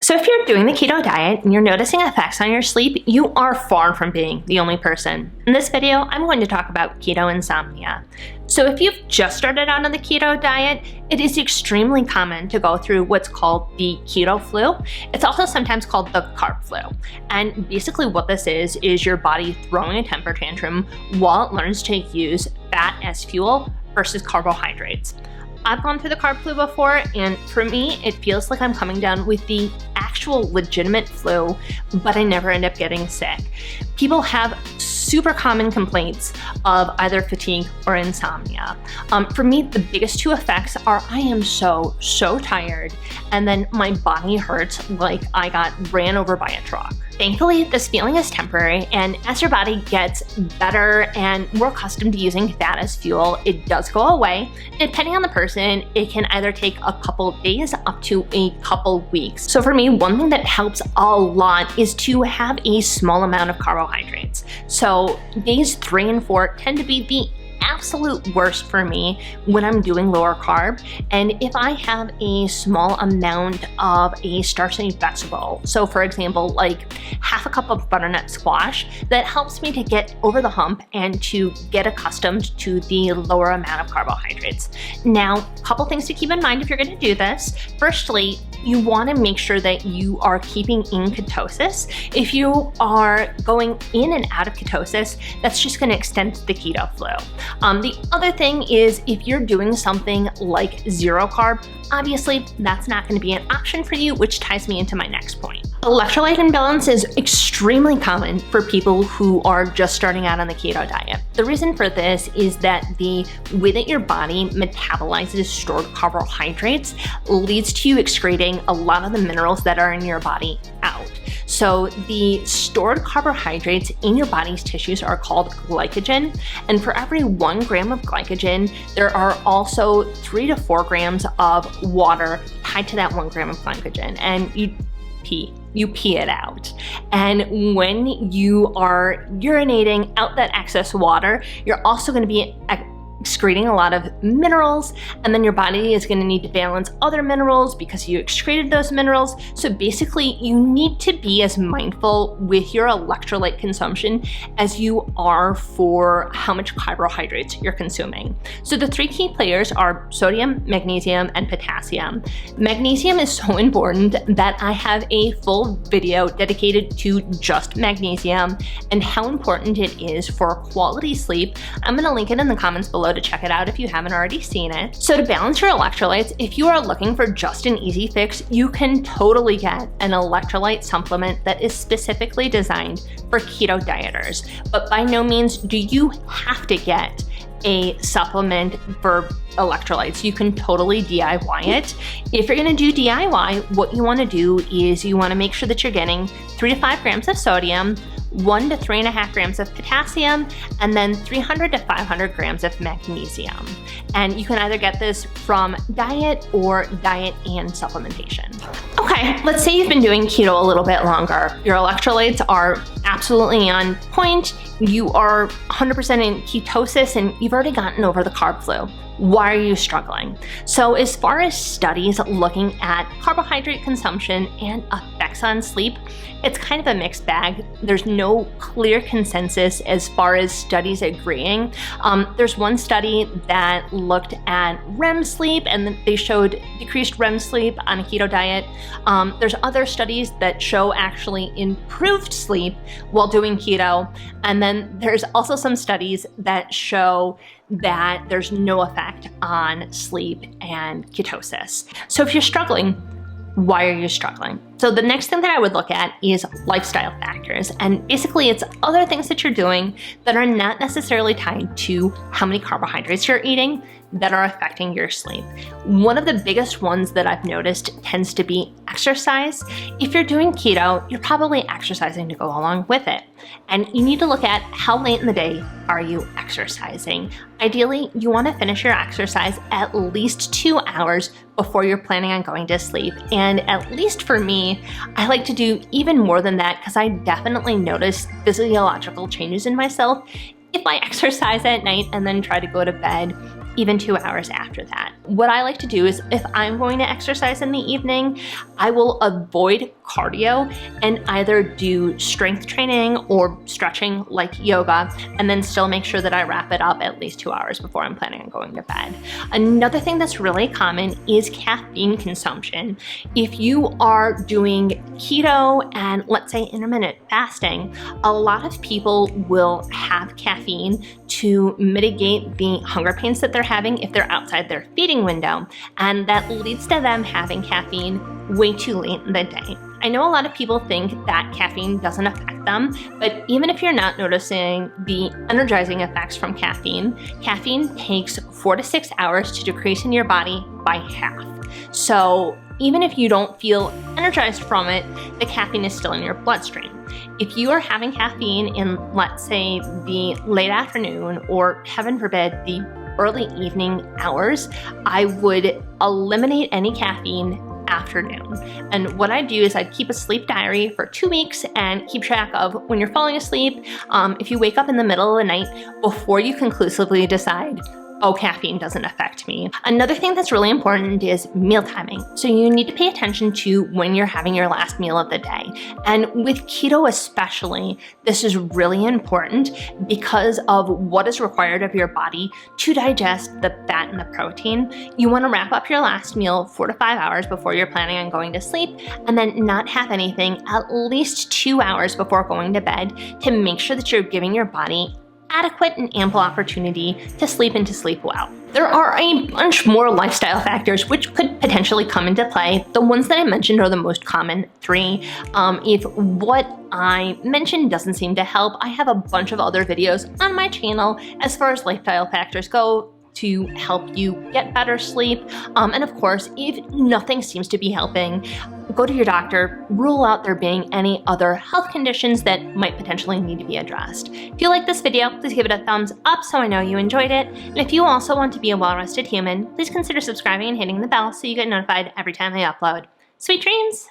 So if you're doing the keto diet and you're noticing effects on your sleep, you are far from being the only person. In this video, I'm going to talk about keto insomnia. So if you've just started out on the keto diet, it is extremely common to go through what's called the keto flu. It's also sometimes called the carb flu. And basically what this is your body throwing a temper tantrum while it learns to use fat as fuel versus carbohydrates. I've gone through the carb flu before, and for me, it feels like I'm coming down with the actual legitimate flu, but I never end up getting sick. People have super common complaints of either fatigue or insomnia. For me, the biggest two effects are I am so tired, and then my body hurts like I got ran over by a truck. Thankfully, this feeling is temporary, and as your body gets better and more accustomed to using fat as fuel, it does go away. Depending on the person, it can either take a couple days up to a couple weeks. So for me, one thing that helps a lot is to have a small amount of carbohydrates. So days 3 and 4 tend to be the absolute worst for me when I'm doing lower carb, and if I have a small amount of a starchy vegetable, so for example like half a cup of butternut squash, that helps me to get over the hump and to get accustomed to the lower amount of carbohydrates. Now, a couple things to keep in mind if you're going to do this. Firstly, you want to make sure that you are keeping in ketosis. If you are going in and out of ketosis, that's just going to extend the keto flu. The other thing is if you're doing something like zero carb, obviously that's not going to be an option for you, which ties me into my next point. Electrolyte imbalance is extremely common for people who are just starting out on the keto diet. The reason for this is that the way that your body metabolizes stored carbohydrates leads to you excreting a lot of the minerals that are in your body out. So the stored carbohydrates in your body's tissues are called glycogen, and for every 1 gram of glycogen, there are also 3 to 4 grams of water tied to that 1 gram of glycogen, and you pee it out. And when you are urinating out that excess water, you're also going to be excreting a lot of minerals, and then your body is going to need to balance other minerals because you excreted those minerals. So basically you need to be as mindful with your electrolyte consumption as you are for how much carbohydrates you're consuming. So the 3 key players are sodium, magnesium, and potassium. Magnesium is so important that I have a full video dedicated to just magnesium and how important it is for quality sleep. I'm going to link it in the comments below to check it out if you haven't already seen it. So to balance your electrolytes, if you are looking for just an easy fix, you can totally get an electrolyte supplement that is specifically designed for keto dieters. But by no means do you have to get a supplement for electrolytes. You can totally DIY it. If you're going to do DIY, what you want to do is you want to make sure that you're getting 3 to 5 grams of sodium, 1 to 3.5 grams of potassium, and then 300 to 500 grams of magnesium. And you can either get this from diet or diet and supplementation. Okay, let's say you've been doing keto a little bit longer. Your electrolytes are absolutely on point. You are 100% in ketosis and you've already gotten over the carb flu. Why are you struggling? So as far as studies looking at carbohydrate consumption and effects on sleep, it's kind of a mixed bag. There's no clear consensus as far as studies agreeing. There's one study that looked at REM sleep and they showed decreased REM sleep on a keto diet. There's other studies that show actually improved sleep while doing keto. And then there's also some studies that show that there's no effect on sleep and ketosis. So if you're struggling, why are you struggling? So the next thing that I would look at is lifestyle factors. And basically it's other things that you're doing that are not necessarily tied to how many carbohydrates you're eating that are affecting your sleep. One of the biggest ones that I've noticed tends to be exercise. If you're doing keto, you're probably exercising to go along with it. And you need to look at how late in the day are you exercising. Ideally, you want to finish your exercise at least 2 hours before you're planning on going to sleep. And at least for me, I like to do even more than that because I definitely notice physiological changes in myself if I exercise at night and then try to go to bed even 2 hours after that. What I like to do is if I'm going to exercise in the evening, I will avoid cardio and either do strength training or stretching like yoga, and then still make sure that I wrap it up at least 2 hours before I'm planning on going to bed. Another thing that's really common is caffeine consumption. If you are doing keto and let's say intermittent fasting, a lot of people will have caffeine to mitigate the hunger pains that they're having if they're outside their feeding window, and that leads to them having caffeine way too late in the day. I know a lot of people think that caffeine doesn't affect them, but even if you're not noticing the energizing effects from caffeine, caffeine takes 4 to 6 hours to decrease in your body by half. So even if you don't feel energized from it, the caffeine is still in your bloodstream. If you are having caffeine in, let's say, the late afternoon or, heaven forbid, the early evening hours, I would eliminate any caffeine afternoon. And what I do is I'd keep a sleep diary for 2 weeks and keep track of when you're falling asleep, if you wake up in the middle of the night, before you conclusively decide, oh, caffeine doesn't affect me. Another thing that's really important is meal timing. So you need to pay attention to when you're having your last meal of the day. And with keto especially, this is really important because of what is required of your body to digest the fat and the protein. You want to wrap up your last meal 4 to 5 hours before you're planning on going to sleep, and then not have anything at least 2 hours before going to bed to make sure that you're giving your body adequate and ample opportunity to sleep and to sleep well. There are a bunch more lifestyle factors which could potentially come into play. The ones that I mentioned are the most common 3. If what I mentioned doesn't seem to help, I have a bunch of other videos on my channel as far as lifestyle factors go to help you get better sleep. And of course, if nothing seems to be helping, go to your doctor, rule out there being any other health conditions that might potentially need to be addressed. If you like this video, please give it a thumbs up so I know you enjoyed it. And if you also want to be a well-rested human, please consider subscribing and hitting the bell so you get notified every time I upload. Sweet dreams!